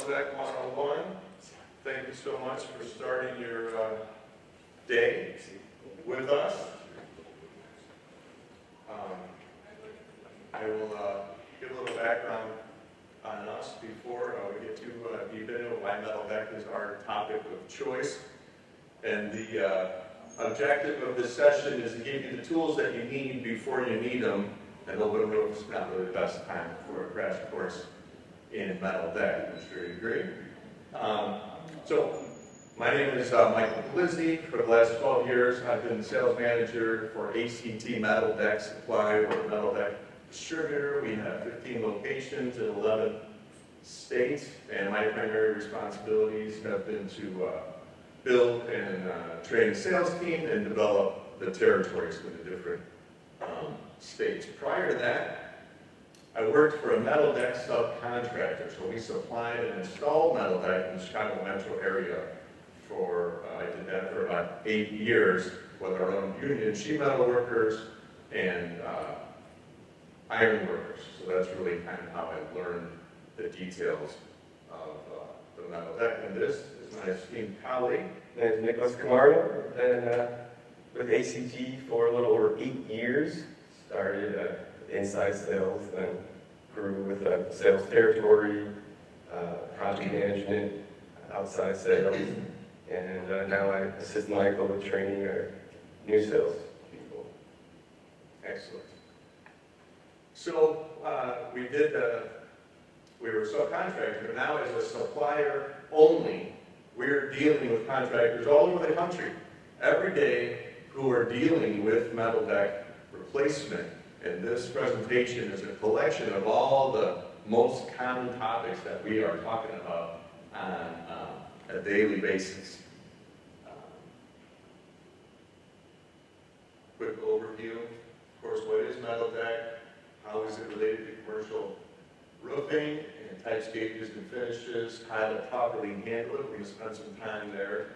Deck 101. Thank you so much for starting your day with us. I will give a little background on us before we get too deep into why metal deck is our topic of choice. And the objective of this session is to give you the tools that you need before you need them, and open roof is not really the best time for a crash course in metal deck. I'm sure you agree. So, my name is Michael Polizzi. For the last 12 years, I've been sales manager for A.C.T. Metal Deck Supply. We're a metal deck distributor. We have 15 locations in 11 states, and my primary responsibilities have been to build and train a sales team and develop the territories for the different states. Prior to that, I worked for a metal deck subcontractor, so we supplied and installed metal deck in the Chicago metro area for, I did that for about 8 years with our own union sheet metal workers and iron workers. So that's really kind of how I learned the details of the metal deck. And this is my esteemed colleague. My name is Nicholas Camardo. I've been with A.C.T. for a little over 8 years. Started inside sales, then grew with a sales territory, project management, outside sales, and now I assist Michael with training our new sales people. Excellent. So we were a subcontractor, but now as a supplier only, we're dealing with contractors all over the country every day who are dealing with metal deck replacement. And this presentation is a collection of all the most common topics that we are talking about on a daily basis. Quick overview. Of course, what is metal deck? How is it related to commercial roofing and types, gauges, and finishes? How to properly handle it. We're going to spend some time there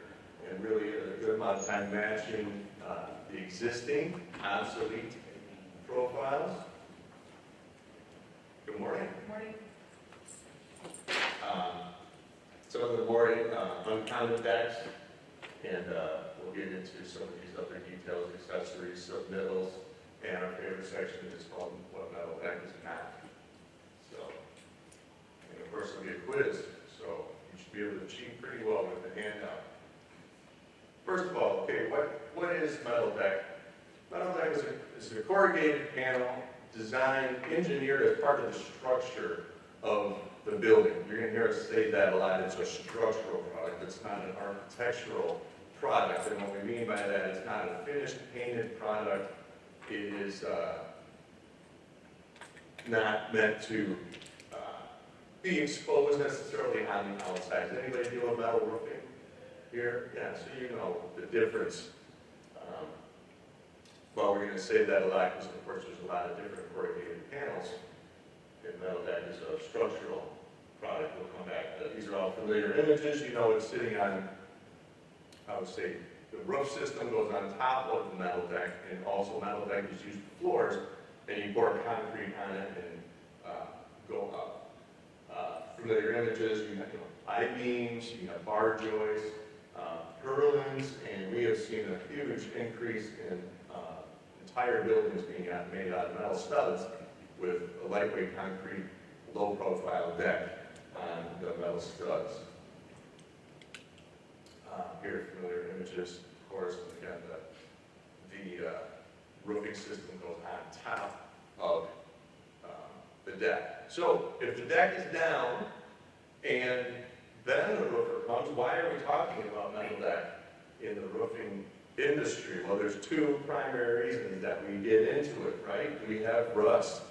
and really a good amount of time matching the existing, obsolete profiles. Good morning. Good morning. Some of the more uncommon decks, and we'll get into some of these other details, accessories, submittals, and our favorite section is called what metal deck is not. So, and of course there'll be a quiz, so you should be able to cheat pretty well with the handout. First of all, okay, what is metal deck? Metal deck is a corrugated panel designed, engineered as part of the structure of the building. You're going to hear us say that a lot. It's a structural product. It's not an architectural product. And what we mean by that, it's not a finished painted product. It is not meant to be exposed necessarily on the outside. Does anybody deal with metal roofing here? Yeah, so you know the difference. Well, we're going to say that a lot because, of course, there's a lot of different corrugated panels. And metal deck is a structural product. We'll come back to that. These are all familiar images. You know it's sitting on, I would say, the roof system goes on top of the metal deck, and also metal deck is used for floors, and you pour concrete on it and go up. Familiar images, you have I-beams, you have bar joists, purlins, and we have seen a huge increase in entire buildings being made out of metal studs with a lightweight concrete, low-profile deck on the metal studs. Here are familiar images, of course, and again, the roofing system goes on top of the deck. So, if the deck is down and then the roofer comes, why are we talking about metal deck in the roofing industry? Well, there's two primary reasons that we get into it, right? We have rust.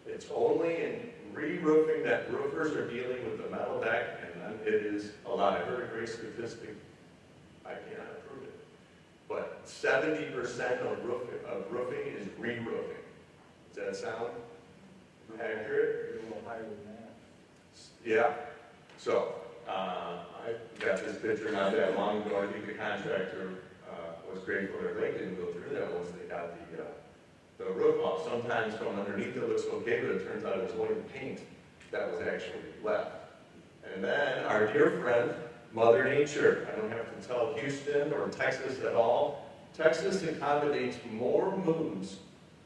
It's only in re-roofing that roofers are dealing with the metal deck, and then it is a lot. I heard a great statistic. I cannot prove it. But 70% of roofing is re-roofing. Does that sound accurate? A little higher than that. Yeah. So, I got this picture not that long ago. I think the contractor was grateful their leg didn't go through that once they got the roof off. Sometimes from underneath it looks okay, but it turns out it was only the paint that was actually left. And then our dear friend, Mother Nature. I don't have to tell Houston or Texas at all. Texas accommodates more moods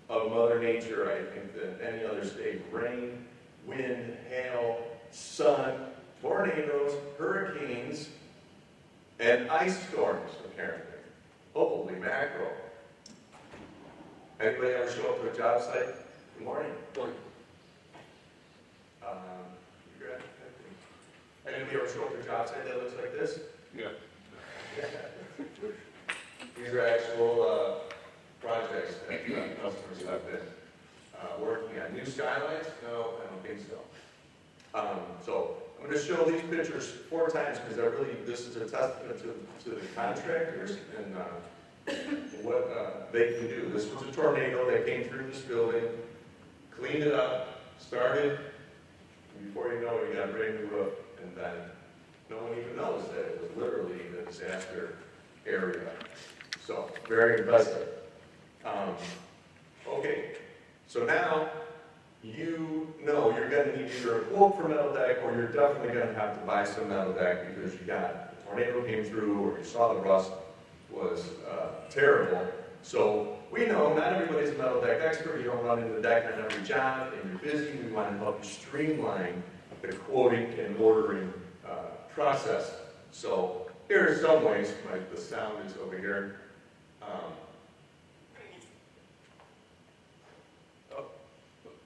of Mother Nature, I think, than any other state. Rain, wind, hail, sun, tornadoes, hurricanes, and ice storms, apparently. Holy mackerel. Anybody ever show up to a job site? Good morning. Morning. You good? Anybody ever show up to a job site that looks like this? Yeah. These are actual projects that customers have been working on. New skylights? No, I don't think so. So I'm going to show these pictures 4 times because this is a testament to the contractors and what they can do. This was a tornado that came through this building, cleaned it up, started, and before you know it, you got a brand new roof, and then no one even knows that it was literally a disaster area. So, very impressive. Okay, so now you know you're going to need either a quote for metal deck or you're definitely going to have to buy some metal deck because you got a tornado came through or you saw the rust was terrible. So we know not everybody's a metal deck expert. You don't run into the deck on every job and you're busy. We want to help you streamline the quoting and ordering process. So here are some ways, like the sound is over here.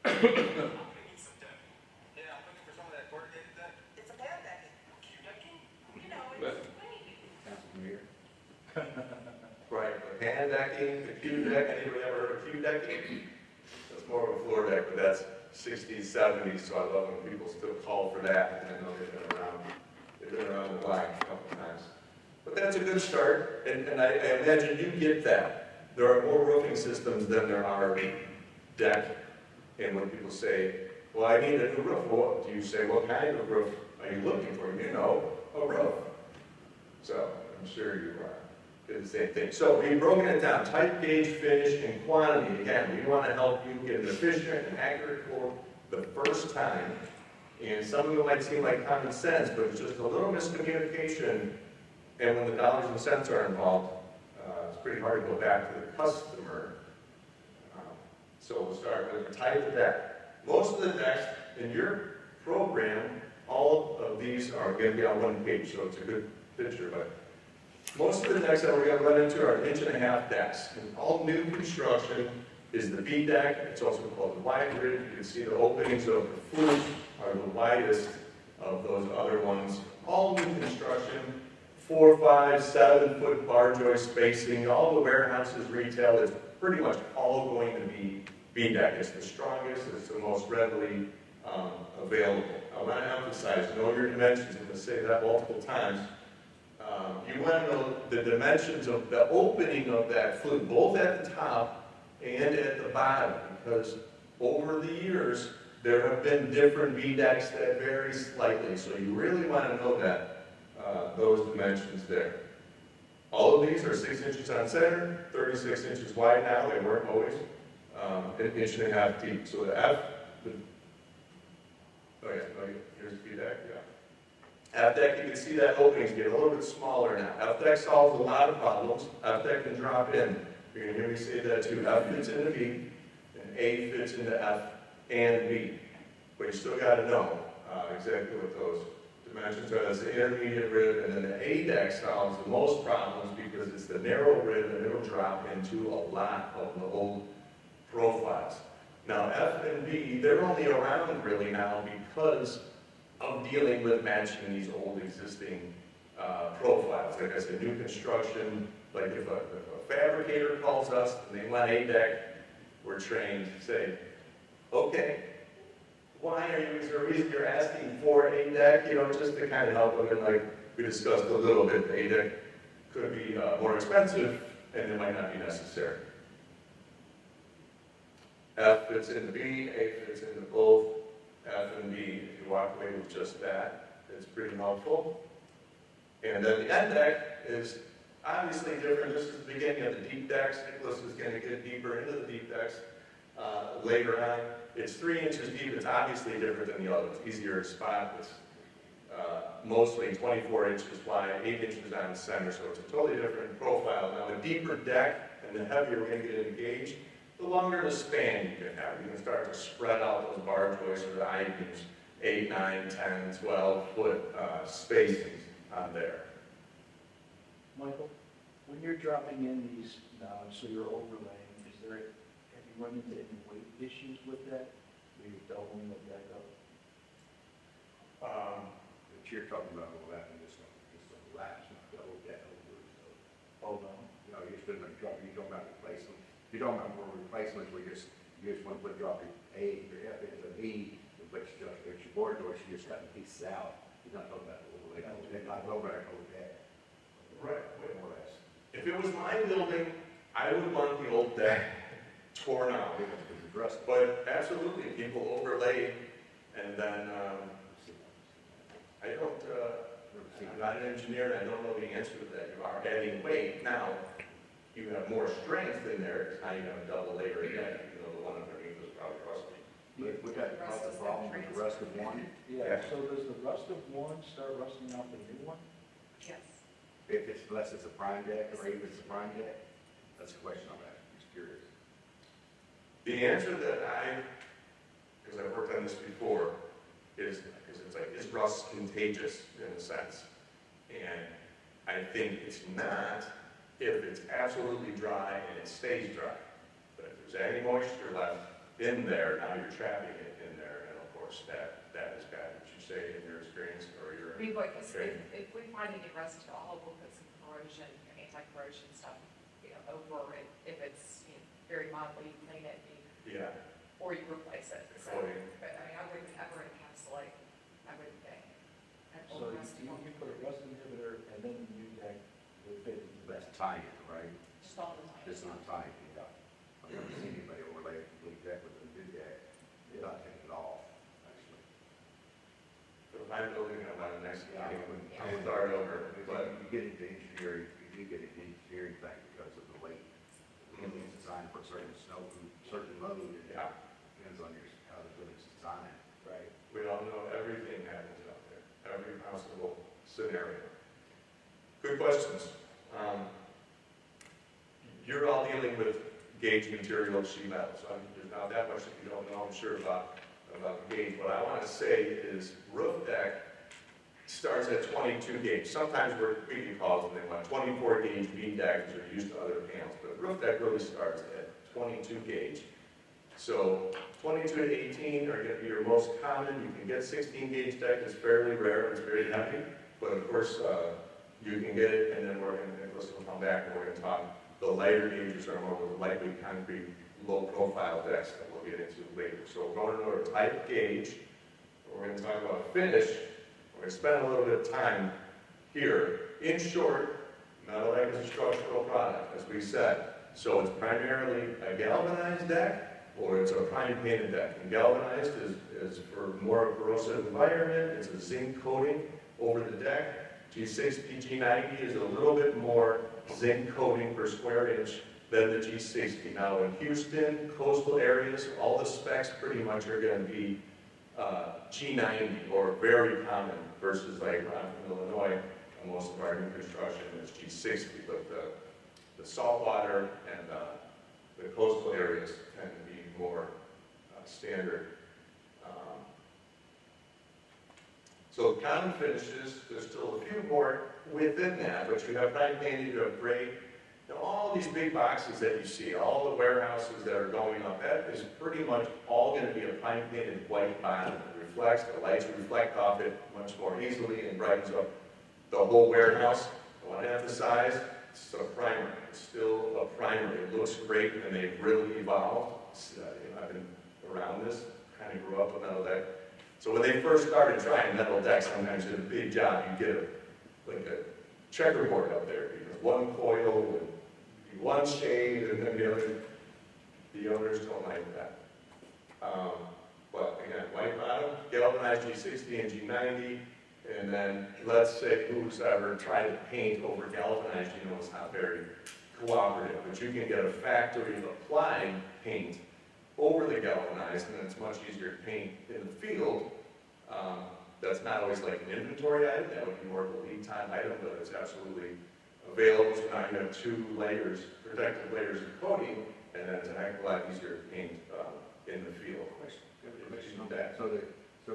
Yeah, I'm looking for some of that corrugated deck. It's a pan decking. Decking? You know, But- it's Right, the pan decking, the Q deck, anybody ever heard of Q decking? That's more of a floor deck, but that's 60s, 70s, so I love when people still call for that, and I know they've been around the block a couple times. But that's a good start, and I imagine you get that. There are more roofing systems than there are deck, and when people say, well, I need a new roof, well, do you say, what kind of roof are you looking for? You know, a roof. So, I'm sure you did the same thing. So, we've broken it down, type, gauge, finish, and quantity. Again, we want to help you get an efficient and accurate quote the first time. And some of it might seem like common sense, but it's just a little miscommunication. And when the dollars and cents are involved, it's pretty hard to go back to the customer. So we'll start with the type of deck. Most of the decks in your program, all of these are going to be on one page, so it's a good picture. But most of the decks that we're going to run into are 1.5-inch decks. And all new construction is the B deck. It's also called the wide grid. You can see the openings of the flute are the widest of those other ones. All new construction, 4, 5, 7-foot bar joist spacing. All the warehouses, retail, is pretty much all going to be B deck. It's the strongest, it's the most readily available. I want to emphasize, know your dimensions. I'm going to say that multiple times. You want to know the dimensions of the opening of that flute, both at the top and at the bottom, because over the years, there have been different B decks that vary slightly. So you really want to know that, those dimensions there. All of these are 6 inches on center, 36 inches wide now. They weren't always. 1.5 inches deep. So the F, here's the B deck, yeah. F deck, you can see that openings get a little bit smaller now. F deck solves a lot of problems. F deck can drop in. You're going to hear me say that too. F fits into B, and A fits into F and B. But you still got to know exactly what those dimensions are. That's the intermediate rib, and then the A deck solves the most problems because it's the narrow rib, and it'll drop into a lot of the old profiles. Now, F and B, they're only around really now because of dealing with matching these old existing profiles. Like I said, new construction, like if a fabricator calls us and they want A deck, we're trained to say, okay, why is there a reason you're asking for A deck? You know, just to kind of help them. And like we discussed a little bit, A deck could be more expensive and it might not be necessary. F fits into B, A fits into both. F and B, if you walk away with just that, it's pretty helpful. And then the end deck is obviously different. This is the beginning of the deep decks. Nicholas is going to get deeper into the deep decks later on. It's 3 inches deep. It's obviously different than the other. It's easier to spot. It's mostly 24 inches wide, 8 inches on center, so it's a totally different profile. Now, the deeper deck and the heavier we're going to get in gauge, the longer the span you can have. You can start to spread out those bar joists or the I-beams, 8, 9, 10, 12 foot spacings on there. Michael, when you're dropping in these knobs, so you're overlaying, have you run into any weight issues with that? Where you're doubling the deck up? But you're talking about all that, and it's a latch, not double deck over, so. Oh, no. You know, you're still gonna drop, you're talking about replacement. You're talking about more replacements, you just want to put drop your A, your F into an E, but you just, it's your board doors, you just cutting pieces out. You're not talking about overlay, not overlay, deck. Right. More or less. If it was my building, I would want the old deck torn out. Because it's rusted. But absolutely, people overlay, and then, I don't, I'm not an engineer, and I don't know the answer to that. You are adding weight. Now, you have more strength in there, because now you have a double layer of deck, even though the one underneath is probably rusty. We got the problem with the rust of one. Yeah, so does the rust of one start rusting out the new one? Yes. If it's, unless it's a prime deck, or even if it's a prime deck, that's a question I'm asking, just curious. The answer that because I've worked on this before, is it's like, is rust contagious in a sense? And I think it's not if it's absolutely dry and it stays dry. But if there's any moisture left in there, now you're trapping it in there, and of course, that is bad. Would you say in your experience or your? We would, because Okay. if we find any rust at all, we'll put some corrosion, anti-corrosion stuff, over it. If it's very mildly, you clean it, Yeah. or you replace it. So, Coating. but I mean, I wouldn't ever encapsulate, I wouldn't think. an So old rusty one. you put a rust inhibitor and then the new deck would fit into that. That's tie-in, right? Just all the time. It's not tie-in, yeah. I've never seen anybody overlay a complete deck with a new deck, without taking it off, actually. So if I'm building it on the next Yeah, meeting, I I would start over, But but you get into engineering, you do get into engineering thing because of the weight. It's designed for certain snow, certain load, and yeah, depends on your, how the building's designed. Right. we all know everything happens out there, every possible scenario. Good questions. You're all dealing with gauge material, sheet metal, so there's not that much that you don't know, I'm sure, about the gauge. What I want to say is roof deck starts at 22 gauge. Sometimes we can call them, they want 24 gauge beam deck because they're used to other panels, but roof deck really starts at 22 gauge. So 22 to 18 are going to be your most common. You can get 16 gauge deck, it's fairly rare, it's very heavy, but of course you can get it, and then we're going to, Nicholas will come back and we're going to talk. The lighter gauges are more with lightweight concrete, low profile decks that we'll get into later. So we're going to know a type gauge. We're going to talk about finish. We're going to spend a little bit of time here. In short, metal deck is a structural product, as we said. So it's primarily a galvanized deck, or it's a prime painted deck. And galvanized is for more corrosive environment. It's a zinc coating over the deck. G60, G90 is a little bit more zinc coating per square inch than the G60. Now in Houston, coastal areas, all the specs pretty much are going to be G90 or very common versus like I'm from Illinois, most of our new construction is G60, but the saltwater and the coastal areas tend to be more standard. So common finishes, there's still a few more within that, but you have prime painted, you have gray. Now all these big boxes that you see, all the warehouses that are going up, that is pretty much all going to be a prime painted white bottom. It reflects, the lights reflect off it much more easily and brightens up the whole warehouse. I want to emphasize, it's a primer. It's still a primer. It looks great and they've really evolved. I've been around this, kind of grew up with metal deck. So when they first started trying metal decks, sometimes it's a big job. You get like a checkerboard up there because one coil would be one shade and then the owners don't like that. But again, white bottom, galvanized G60 and G90, and then let's say who's ever tried to paint over galvanized, you know it's not very cooperative, but you can get a factory applied paint over the galvanized, and it's much easier to paint in the field That's not always like an inventory item, that would be more of a lead time item, but it's absolutely available. So now you have 2 layers, protective layers of coating, and then it's a heck of a lot easier to paint in the field. Question on that. So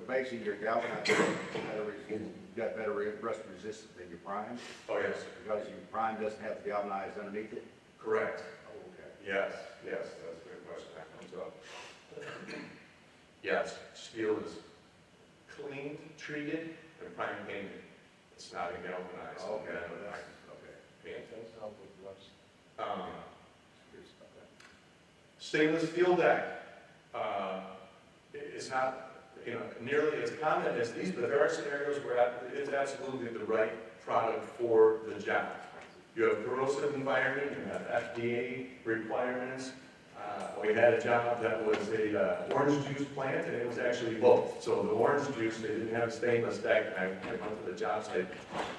basically your galvanized batteries, you got better rust resistance than your prime? Oh, yes, Because your prime doesn't have the galvanized underneath it? correct. Oh, okay. Yes, that's a good question, that comes up. Yes, steel is cleaned, treated, and prime painted. It's not a galvanized. Okay. Okay. Paint. That's how it works. Curious about that. Stainless steel deck, it's not, nearly as common as these, but there are scenarios where it's absolutely the right product for the job. You have corrosive environment, you have FDA requirements. We had a job that was a orange juice plant, and it was actually both. So the orange juice, they didn't have a stainless deck. I went to the job site,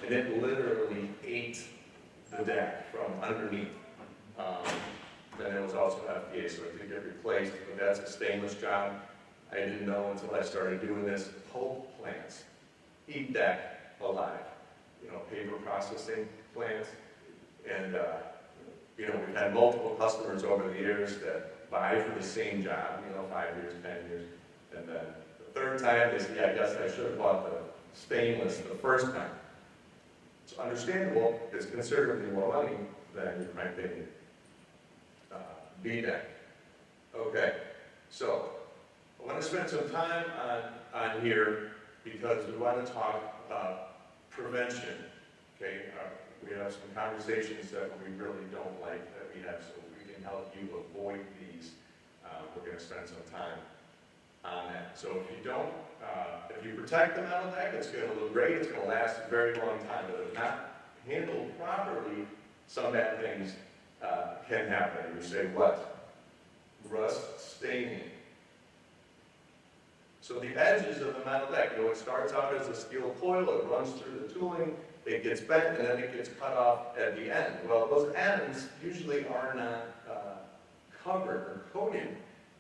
and it literally ate the deck from underneath. Then it was also FDA, so it did get replaced, but that's a stainless job. I didn't know until I started doing this. Pulp plants eat deck alive, paper processing plants. And, we've had multiple customers over the years that buy for the same job, 5 years, 10 years. And then the third time, they say, I guess I should have bought the stainless the first time. It's understandable. It's considerably more money than your prime painted B-deck. Okay, so I want to spend some time on here because we want to talk about prevention. Okay, we have some conversations that we really don't like that we have, so we can help you avoid these. We're going to spend some time on that. So if you protect the metal deck, it's going to look great. It's going to last a very long time. But if not handled properly, some bad things can happen. You say what? Rust, staining. So the edges of the metal deck, it starts out as a steel coil, it runs through the tooling, it gets bent, and then it gets cut off at the end. Well, those ends usually are not covered or coated.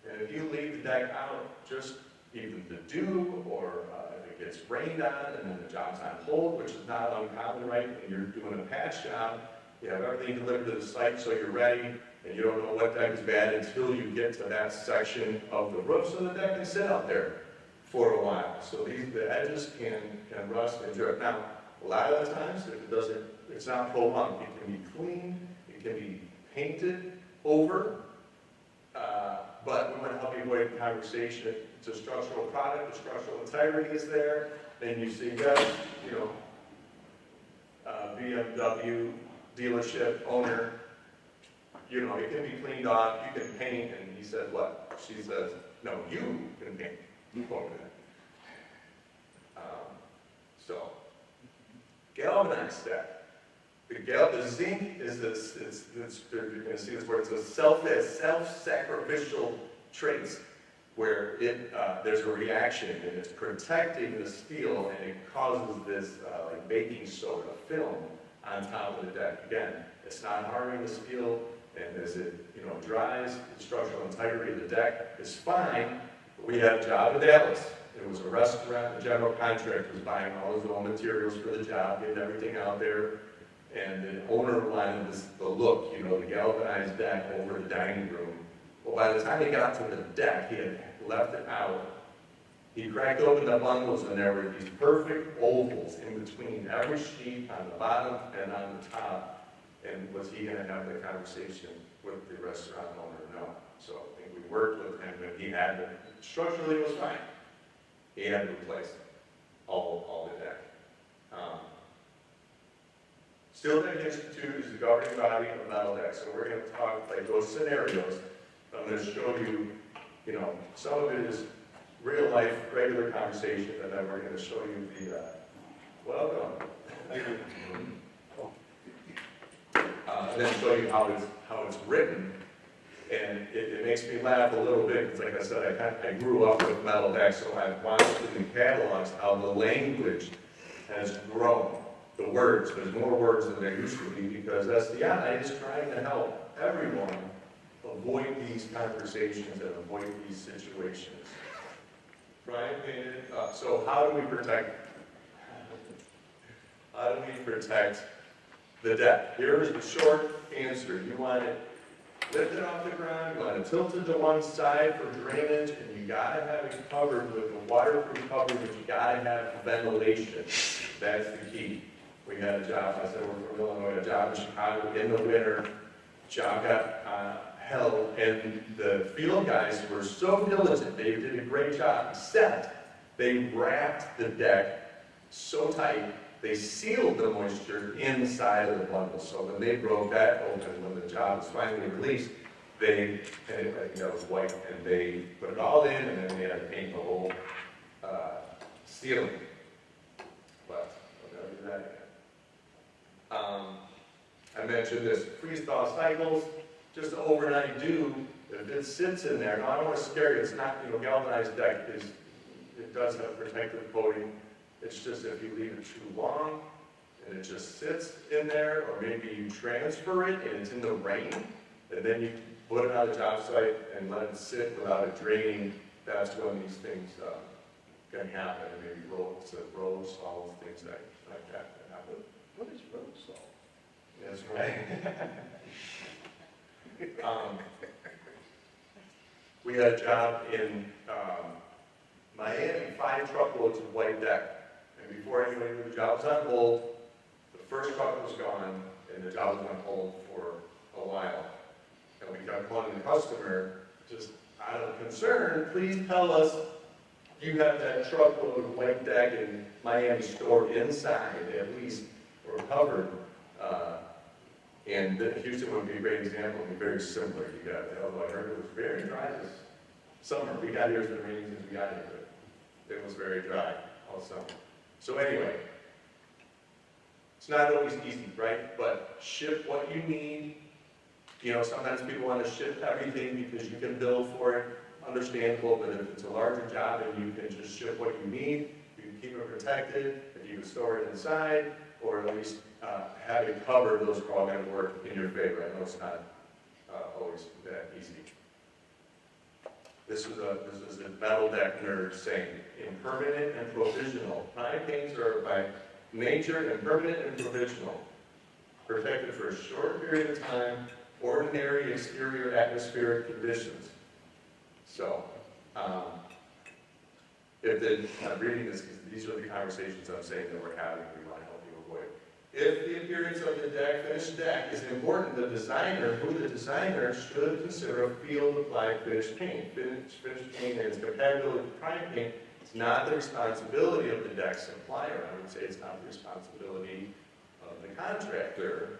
And if you leave the deck out, just even the dew, or if it gets rained on, and then the job's on hold, which is not uncommon, right? And you're doing a patch job, you have everything delivered to the site, so you're ready, and you don't know what deck is bad until you get to that section of the roof, so the deck can sit out there for a while. So the edges can rust and drip. Now, a lot of the times, if it's not prolonged, it can be cleaned, it can be painted over, but we want to help you avoid the conversation. It's a structural product, the structural integrity is there, and you see, yes, BMW dealership owner, it can be cleaned off, you can paint, and he says what? She says, no, you can paint. You quoted that. So, galvanized deck. The zinc is this, you're going to see this word, it's a self-sacrificial traits where there's a reaction and it's protecting the steel and it causes this like baking soda film on top of the deck. Again, it's not harming the steel, and as it dries, the structural integrity of the deck is fine. But we had a job in Dallas. It was a restaurant. The general contractor was buying all his own materials for the job, getting everything out there. And the owner wanted the look, the galvanized deck over the dining room. Well, by the time he got to the deck, he had left it out. He cracked open the bundles, and there were these perfect ovals in between every sheet on the bottom and on the top. And was he going to have the conversation with the restaurant owner? No. So I think we worked with him, and he had to, structurally it was fine. He had to replace all the deck. Steel Deck Institute is the governing body of metal deck. So we're going to talk like those scenarios. I'm going to show you, some of it is real life, regular conversation, and then we're going to show you the, welcome. And then show you how it's written. And it makes me laugh a little bit, because like I said, I grew up with metal decks, so I've watched in the catalogs how the language has grown. The words, there's more words than there used to be, because SDI is trying to help everyone avoid these conversations and avoid these situations. Brian painted, so how do we protect the deck? Here is the short answer. You want it lifted off the ground, you want it tilted to one side for drainage, and you gotta have it covered with a waterproof cover, but you gotta have ventilation. That's the key. We had a job, I said we're from Illinois, a job in Chicago in the winter. Job got held, and the field guys were so diligent, they did a great job, except they wrapped the deck so tight, they sealed the moisture inside of the bundle. So when they broke that open, when the job was finally released, and I think that was white, and they put it all in, and then they had to paint the whole ceiling. But I'll never do that again. I mentioned this freeze-thaw cycles, just overnight dew. If it sits in there, no, I don't want to scare you. It's not, galvanized deck it does have protective coating. It's just if you leave it too long and it just sits in there, or maybe you transfer it and it's in the rain, and then you put it on the job site and let it sit without it draining, that's when these things can happen. And maybe rose salt, things like that can happen. What is road salt? That's right. We had a job in Miami, 5 truckloads of white deck. And before anybody knew the job was on hold, the first truck was gone, and the job was on hold for a while. And we got calling the customer, just out of concern, please tell us you have that truckload of white deck in Miami stored inside, at least, or covered. And Houston would be a great example. It would be very similar. You got, although I heard it was very dry this summer. We got here, it's been raining since we got here, but it was very dry all summer. So anyway, it's not always easy, right? But ship what you need. Sometimes people want to ship everything because you can bill for it. Understandable, but if it's a larger job and you can just ship what you need, you can keep it protected, if you can store it inside, or at least have it covered, those are all going to work in your favor. I know it's not always that easy. This is a metal deck nerd saying, impermanent and provisional. Prime paints are by nature impermanent and provisional, protected for a short period of time, ordinary exterior atmospheric conditions. So, I'm reading this because these are the conversations I'm saying that we're having, we want to help you avoid. If the appearance of the finished deck is important, the designer should consider a field-applied finished paint. Finished paint and its compatibility with prime paint is not the responsibility of the deck supplier. I would say it's not the responsibility of the contractor.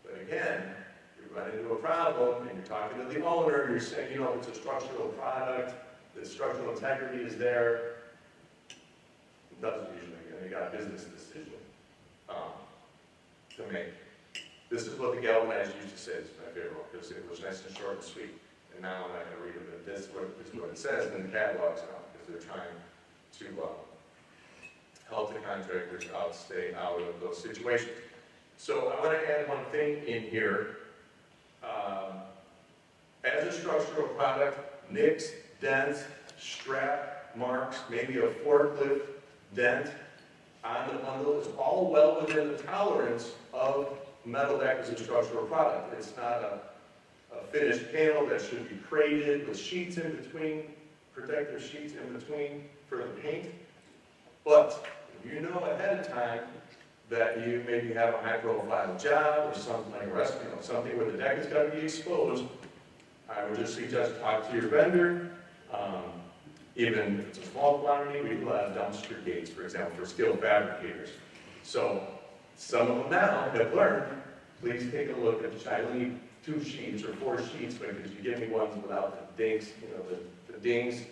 But again, you run into a problem and you're talking to the owner, you're saying, it's a structural product, the structural integrity is there. It doesn't usually, you got a business decision to make. This is what the galvanized used to say. This is my favorite one because it was nice and short and sweet. And now I'm not going to read it, but this is what it says in the catalogs now because they're trying to help the contractors stay out of those situations. So I want to add one thing in here. As a structural product, nicks, dents, strap marks, maybe a forklift dent on the bundle is all well within the tolerance of metal deck as a structural product. It's not a finished panel that should be crated with sheets in between, protective sheets in between for the paint. But if you know ahead of time that you maybe have a high-profile job or something like something where the deck is going to be exposed, I would just suggest talk to your vendor. Even if it's a small quantity, we will have dumpster gates, for example, for steel fabricators. So some of them now have learned, please take a look at I only need 2 sheets or 4 sheets, but because you give me ones without the dings, the dings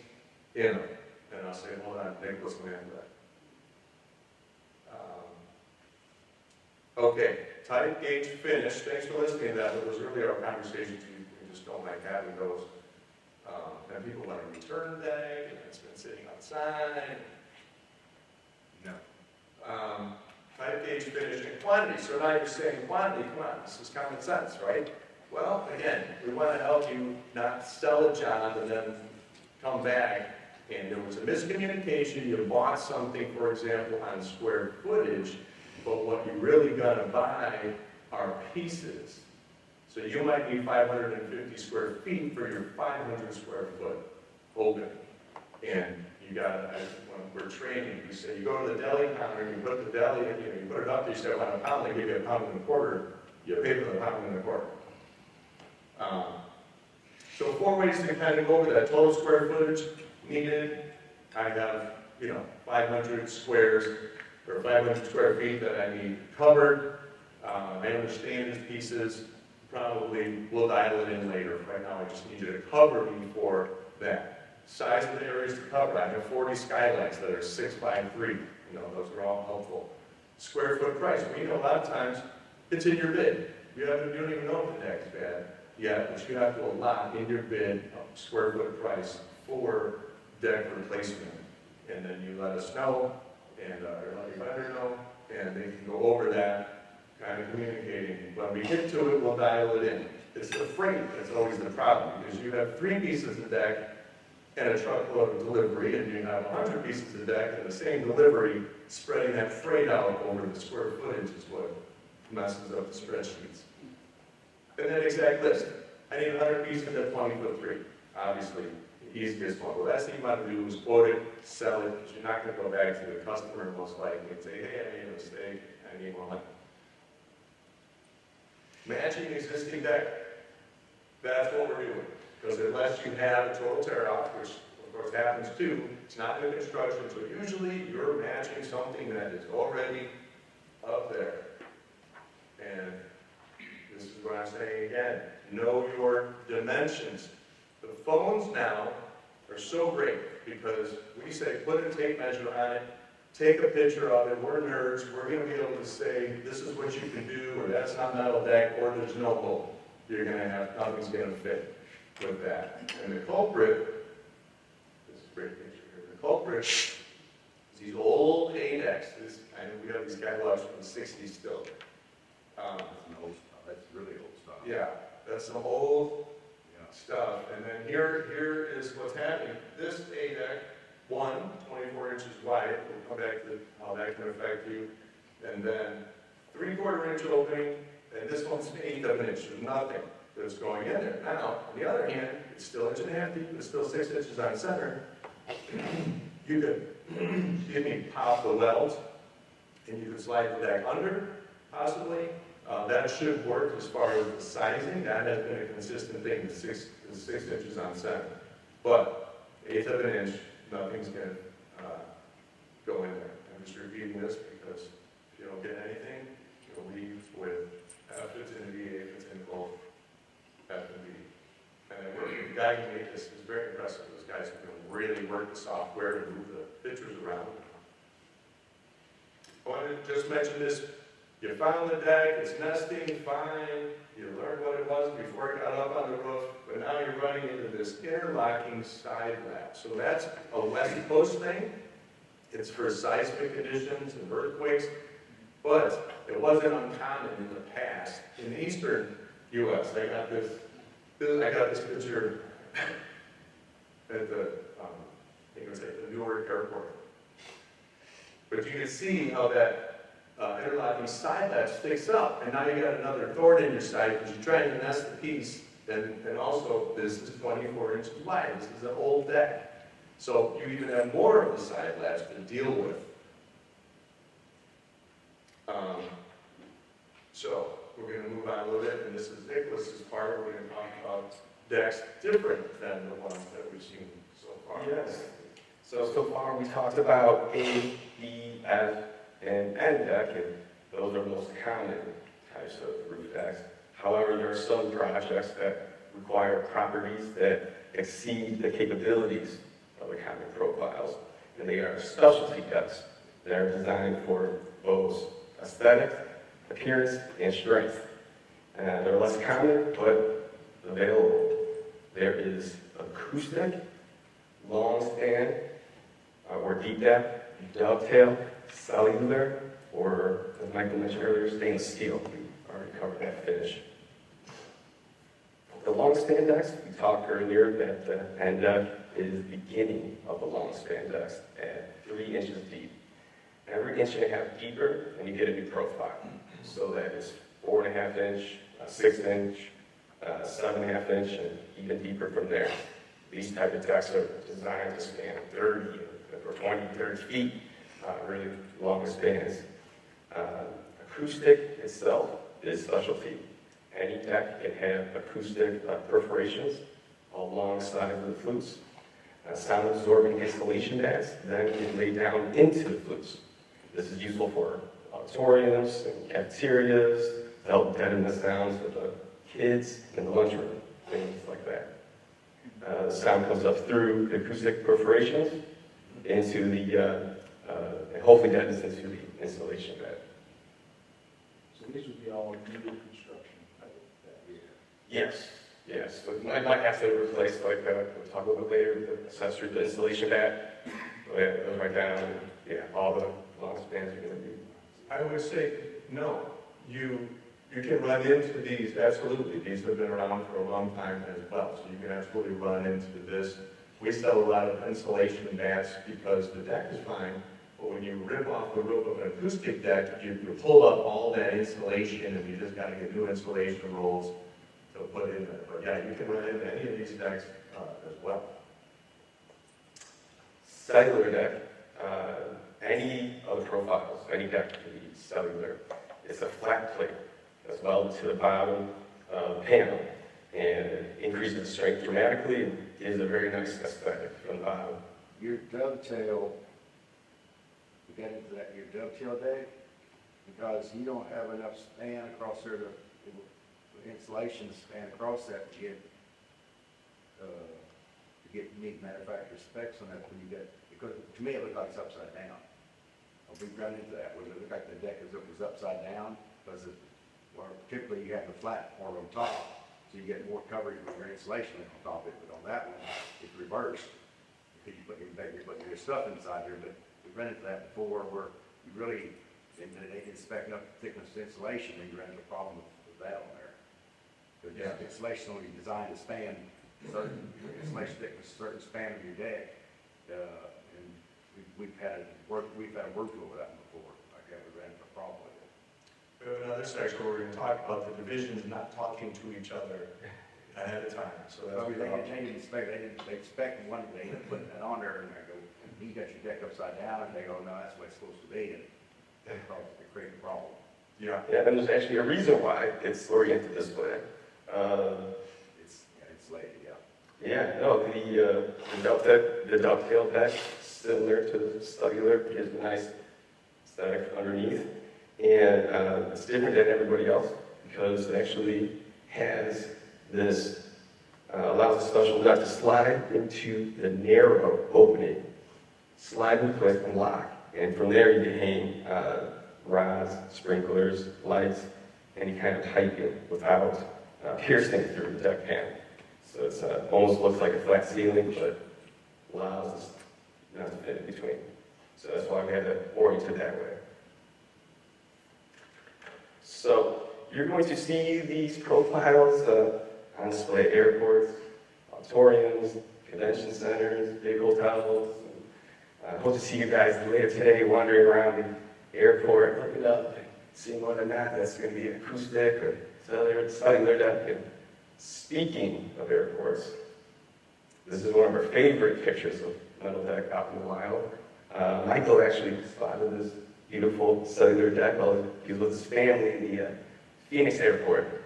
in them. And I'll say, hold on, Nicholas, let me handle that. Okay, type gauge finish. Thanks for listening to that. Those earlier our conversations, we just don't like having those. And people want to return the deck, and it's been sitting outside. No. Type gauge finish and quantity. So now you're saying quantity, come on, this is common sense, right? Well, again, we want to help you not sell a job and then come back And there was a miscommunication, you bought something, for example, on square footage, but what you're really gonna buy are pieces. So you might need 550 square feet for your 500 square foot opening. And you gotta, when we're training, you say, you go to the deli counter, you put the deli, you put it up, you say, I want a pound, they give you a pound and a quarter, you pay for the pound and a quarter. So 4 ways to kind of go over that total square footage needed. I have, 500 squares, or 500 square feet that I need covered. I understand these pieces, probably we'll dial it in later. Right now, I just need you to cover me for that. Size of the areas to cover, I have 40 skylights that are 6 by 3. Those are all helpful. Square foot price, a lot of times, it's in your bid. You don't even know if the deck's bad yet, but you have to allot in your bid a square foot price for deck replacement. And then you let us know, and or let your vendor know, and they can go over that, kind of communicating. When we get to it, we'll dial it in. It's the freight that's always the problem, because you have 3 pieces of deck and a truckload of delivery, and you have 100 pieces of deck and the same delivery, spreading that freight out over the square footage is what messes up the spreadsheets. And then exact list. I need 100 pieces at 20 foot 3. Obviously, the easiest one. Well, that's what you want to do is quote it, sell it, because you're not going to go back to the customer most likely and say, hey, I made a mistake, I need more money. Matching existing deck. That's what we're doing. Because unless you have a total tear-off, which of course happens too, it's not new construction, so usually you're matching something that is already up there. And this is what I'm saying again, know your dimensions. The phones now are so great because we say put a tape measure on it, take a picture of it, we're nerds, we're going to be able to say this is what you can do, or that's not metal deck, or there's no hole. You're going to have, nothing's going to fit with that. And the culprit, this is a great picture here, the culprit is these old ADEX. I know we have these catalogs from the 60s still. That's an old stuff. That's really old stuff. Yeah, that's some old stuff. And then here is what's happening. This ADEC, 24 inches wide, we'll come back to how that can affect you. And then 3/4 inch opening, and this one's 1/8 of an inch. There's nothing that's going in there. Now, on the other hand, it's still 1.5 inches deep, it's still 6 inches on center. You could, pop the welds, and you could slide the deck under, possibly. That should work as far as the sizing. That has been a consistent thing, the 6 inches on center. But 1/8 of an inch, nothing's going to go in there. I'm just repeating this because if you don't get anything, you'll leave with F it's in V, A it's in both F and V. And then the guy who made this is very impressive. Those guys can really work the software and move the pictures around. I wanted to just mention this. You found the deck, it's nesting, fine. You learned what it was before it got up on the roof, but now you're running into this interlocking side lap. So that's a West Coast thing. It's for seismic conditions and earthquakes, but it wasn't uncommon in the past. In the eastern U.S., I got this picture at the, I think it was at the Newark airport. But you can see how that interlocking side lap sticks up, and now you got another thorn in your side because you're trying to nest the piece, and also this is 24 inches wide. This is an old deck. So you even have more of the side laps to deal with. So we're going to move on a little bit, and this is Nicholas's part. We're going to talk about decks different than the ones that we've seen so far. Yes. So far we talked about A, B, F, and N deck, and those are the most common types of roof decks. However, there are some projects that require properties that exceed the capabilities of the common profiles, and they are specialty decks that are designed for both aesthetic, appearance, and strength. And they're less common, but available. There is acoustic, long span, or deep deck, dovetail, cellular, or as Michael mentioned earlier, stainless steel. We already covered that finish. The long span decks, we talked earlier that the end deck is the beginning of the long span decks at 3 inches deep. Every inch and a half deeper, and you get a new profile. So that is 4.5 inch, 6 inch, 7.5 inch, and even deeper from there. These type of decks are designed to span 30 or 20, 30 feet, really long spans. Acoustic itself is specialty. Any deck can have acoustic perforations alongside of the flutes. Sound-absorbing insulation mats then get laid down into the flutes. This is useful for auditoriums and cafeterias to help deaden the sounds of the kids in the lunchroom, things like that. The sound comes up through the acoustic perforations into the, and hopefully deadens into the insulation bed. So these would be all new construction, I would bet. Yes, yes. So I might have to replace, like, we'll talk a little bit later, the accessory, the installation bat. But yeah, it goes right down, and yeah, all the long spans are going to be. I would say, no, you can run into these, absolutely. These have been around for a long time as well, so you can absolutely run into this. We sell a lot of insulation mats because the deck is fine, but when you rip off the roof of an acoustic deck, you pull up all that insulation and you just got to get new insulation rolls to put in there. But yeah, you can run into any of these decks as well. Cellular deck, any of the profiles, any deck can be cellular. It's a flat plate that's welded to the bottom panel, and it increases the strength dramatically and gives a very nice aesthetic from the bottom. Your dovetail, we got into that, your dovetail deck, because you don't have enough span across there to, insulation span across that to get unique manufacturer specs on that when you get, because to me it looked like it's upside down. We've run into that, where it looked like the deck was upside down, because or typically you have the flat part on top, so you get more coverage with your insulation on top of it, but on that one, it's reversed. Because you put your stuff inside there, but we've run into that before, where you really, and they can spec up thickness of insulation, and you run into a problem with that on there. Because insulation only designed to span certain insulation thickness, certain span of your deck, and we've had to work over that one before. Like that, we ran into a problem with it. We have another section where we're going to talk about the divisions not talking to each other ahead of time, so that's. Well, they didn't spec, they expect one, they ended up putting that on there, and they go, you got your deck upside down, and they go, no, that's what it's supposed to be, and they create a problem. Yeah. Yeah, and there's actually a reason why it's oriented this way. It's laid, yeah. Yeah, no, the dovetail deck, similar to the cellular, gives a nice aesthetic underneath. And it's different than everybody else because it actually has this, allows a special nut to slide into the narrow opening, slide in place and lock. And from there you can hang rods, sprinklers, lights, any kind of piping without piercing through the deck panel. So it's almost looks like a flat ceiling, but allows us not to fit in between. So that's why we had to orient it that way. So you're going to see these profiles on display at airports, auditoriums, convention centers, big hotels. I hope to see you guys later today wandering around the airport, looking up, and seeing whether or not that's going to be acoustic or cellular deck. And speaking of airports, this is one of our favorite pictures of metal deck out in the wild. Michael actually spotted this beautiful cellular deck while he was with his family in the Phoenix airport.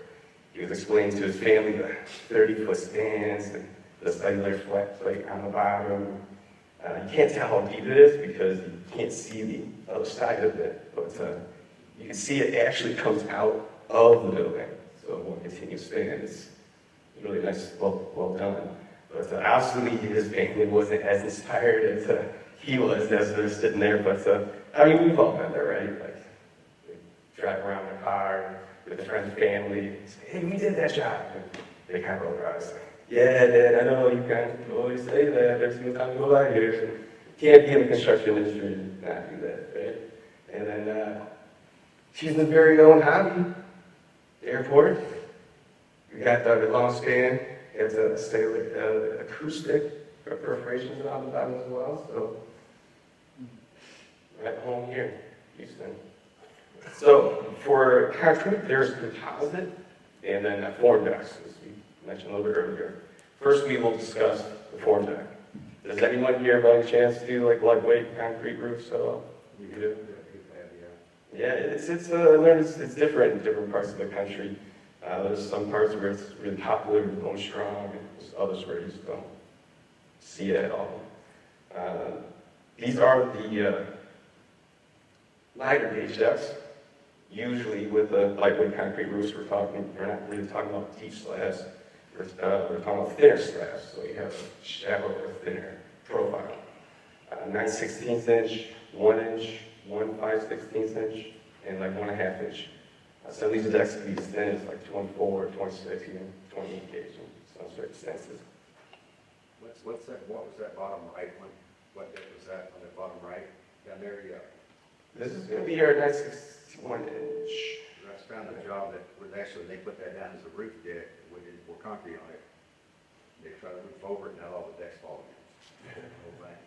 He was explaining to his family the 30-foot spans and the cellular flat plate on the bottom. You can't tell how deep it is because you can't see the other side of it, but you can see it actually comes out of the building. So one continuous span. It's really nice, well done. But obviously his family wasn't as inspired as he was as they're sitting there. But I mean, we've all been there, right? Like, they drive around in a car with a friend's family, and say, hey, we did that job. And they kind of roll their eyes. Yeah, Dad, I know you can't always say that every single time you go by here. You can't be in the construction industry and not do that, right? And then she's in very own hobby, the airport. We got the long span, it's a acoustic perforations on the bottom as well, so right home here in Houston. So for concrete, there's composite and then form decks, as we mentioned a little bit earlier. First, we will discuss the form deck. Does anyone here by any chance do like lightweight concrete roofs at all? You do? Yeah, I learned it's different in different parts of the country. There's some parts where it's really popular and going strong, and there's others where you just don't see it at all. These are the lighter gauge decks. Usually with the lightweight concrete roofs, we're not really talking about deep slabs. We're talking about thinner slabs, so you have a shallower, thinner profile. 9/16 inch, 1 inch, 1 5/16 inch, and like 1.5 inch. Some of these decks can be as thin as like 24, 26, even 28 gauge in some circumstances. What was that bottom right one? What deck was that on the bottom right? Down there, yeah. This is going to be our 9/61 inch. I found a job that was actually, they put that down as a roof deck, we didn't pour concrete on it. They tried to roof over it, and now all the decks fall in. The whole thing.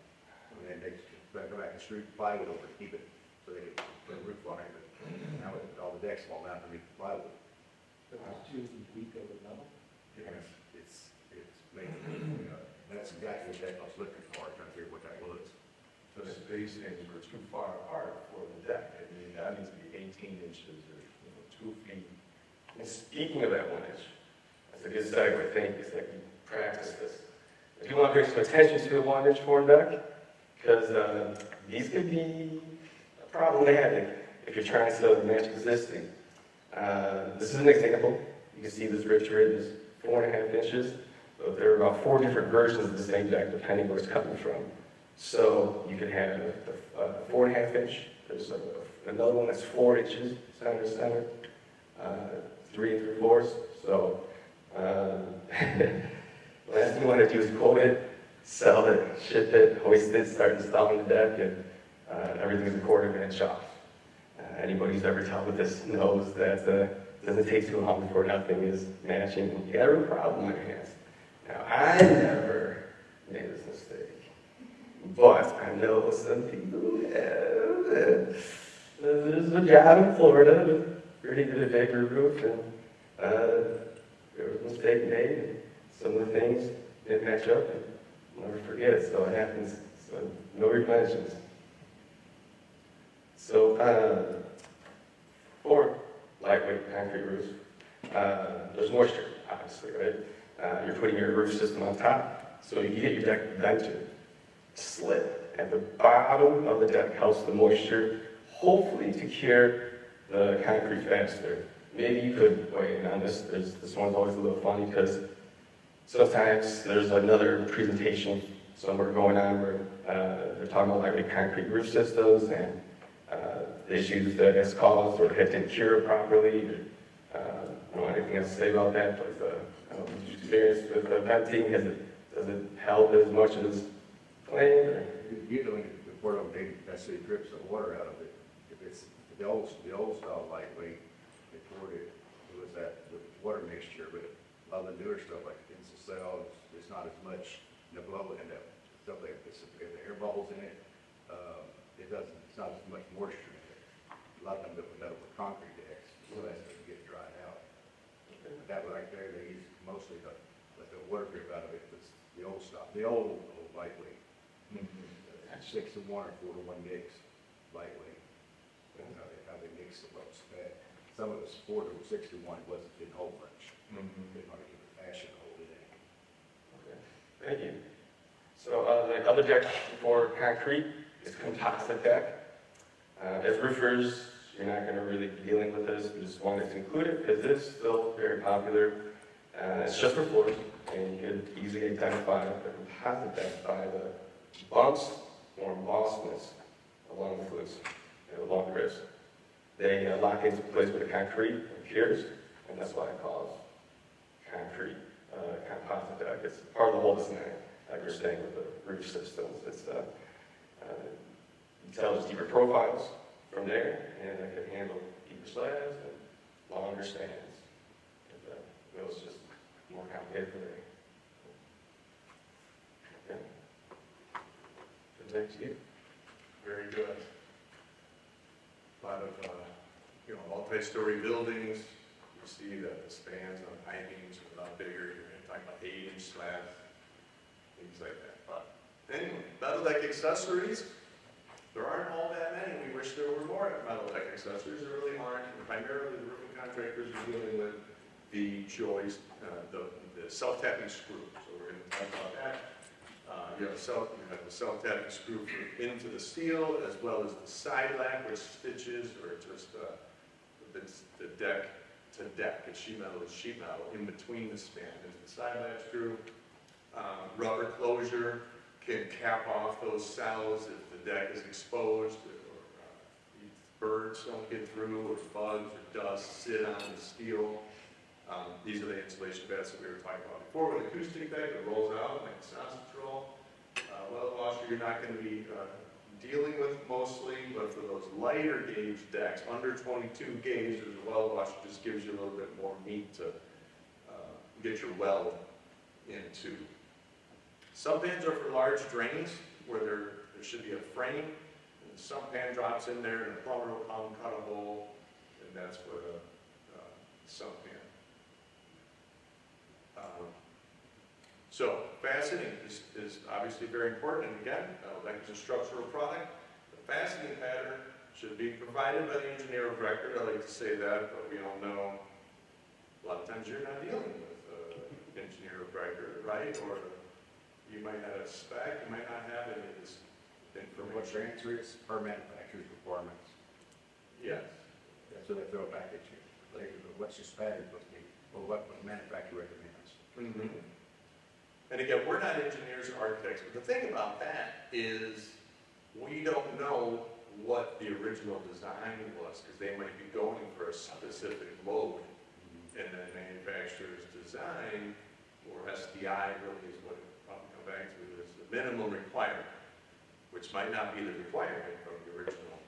And then they come back and screw plywood over to keep it, so they could put a roof on it, but now all the decks fall down underneath the plywood. But it's too weak of a metal? It's making, that's exactly what that I was looking for, trying to figure what that was. So the spacings were too far apart for the deck. I mean, that needs to be 18 inches or 2 feet. And speaking of that 1 inch, that's a good segue, I think, is that we practice this. If you want to bring some attention to the 1 inch form deck, because these could be problematic if you're trying to match existing. This is an example. You can see this ridge is 4.5 inches, but there are about 4 different versions of the same deck depending where it's coming from. So you can have a 4.5 inch, there's another one that's 4 inches, center to center, 3 3/4. So last thing you want to do is quote it, sell it, ship it, hoist it, start installing the deck, and everything's a 1/4 inch off. Anybody who's ever dealt with this knows that it doesn't take too long before nothing is matching. You got a real problem on your hands. Now, I never made this mistake, but I know some people who have. There's a job in Florida with pretty good bigger roof, and there was a mistake made, and some of the things didn't match up, and I'll never forget it, so it happens. So no replenishments. So for lightweight concrete roofs, there's moisture, obviously, right? You're putting your roof system on top, so you get your deck vented, slit at the bottom of the deck helps the moisture, hopefully to cure the concrete faster. Maybe you could weigh in on this. This one's always a little funny because sometimes there's another presentation somewhere going on where they're talking about lightweight concrete roof systems and the issues that it's caused or it didn't cure properly. I don't know anything else to say about that, but experience with venting, does it help as much as claimed? Or? Usually, the port of they actually drips the water out of it. If it's the old style lightweight, they poured it. It was that with water mixture, but a lot of the newer stuff like the pencil cells, there's not as much the blow and stuff like this. If the air bubbles in it, it's not as much moisture in it. A lot of them put that with concrete decks, so that's to get dried out. But that right there, they use mostly to let the water drip out of it. It's the old stuff, the old lightweight. 6 to 1 or 4 to 1 mix lightweight. That's how they mix the ropes. Some of it's 4 to 6 to 1 didn't hold much. Didn't want to keep the fashion hold it in. Okay, thank you. So the other deck for concrete is composite deck. As roofers, you're not going to really be dealing with this. We just wanted to include it because it is still very popular. It's just for floors, and you could easily identify the composite deck by the bumps or embossments along the flues, along the ribs. They lock into place with the concrete and cures, and that's why it calls concrete composite deck. It's part of the whole design, like you're saying with the roof systems. It's you tell us deeper profiles from there, and it can handle deeper slabs and longer spans. It was just more complicated for there. Okay. next year. Very good. A lot of, multi-story buildings, you see that the spans on high beams are a lot bigger, you're talking about 8-inch slabs, things like that. But anyway, metal deck accessories, there aren't all that many. We wish there were more metal deck accessories. There really aren't. Primarily, the roofing contractors are dealing with the joist, the self-tapping screw. So we're going to talk about that. You have the self-tapping screw into the steel, as well as the side lap, which stitches, or just the deck to deck. It's sheet metal to sheet metal in between the span. There's the side lap screw. Rubber closure can cap off those cells if the deck is exposed, or birds don't get through, or bugs or dust sit on the steel. These are the insulation beds that we were talking about before. With acoustic deck, it rolls out like a sausage roll. Well washer, you're not going to be dealing with mostly, but for those lighter gauge decks, under 22 gauge, the well washer just gives you a little bit more meat to get your weld into. Sump pans are for large drains where there should be a frame, and the sump pan drops in there, and the plumber will come cut a hole, and that's what a sump pan. So fastening is obviously very important, and again, like it's a structural product. The fastening pattern should be provided by the engineer of record. I like to say that, but we all know a lot of times you're not dealing with engineer of record, right? Or you might have a spec, you might not have any of this From what your information. answer is, per manufacturer's requirements. Yes. That's what they throw back at you. Like, what's your pattern supposed to be, or what the manufacturer recommends? Mm-hmm. And again, we're not engineers or architects, but the thing about that is we don't know what the original design was, because they might be going for a specific load, and then manufacturer's design, or SDI really is what it probably come back to, is the minimum requirement, which might not be the requirement from the original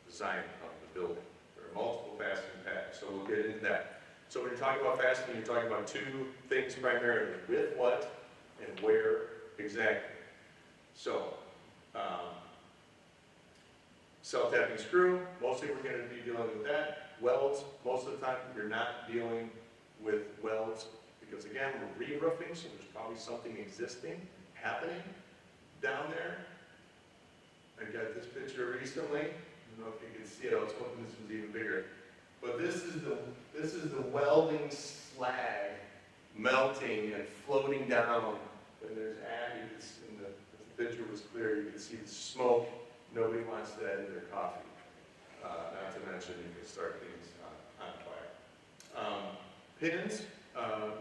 design of the building. There are multiple fastening patterns, so we'll get into that. So when you're talking about fastening, you're talking about two things primarily: with what and where exactly. So, self-tapping screw, mostly we're going to be dealing with that. Welds, most of the time you're not dealing with welds, because again, we're re-roofing, so there's probably something existing happening down there. I got this picture recently. I don't know if you can see it. I was hoping this was even bigger. But this is the welding slag melting and floating down. And there's additives, and the picture was clear. You can see the smoke. Nobody wants that in their coffee. Not to mention you can start things on fire. Pins,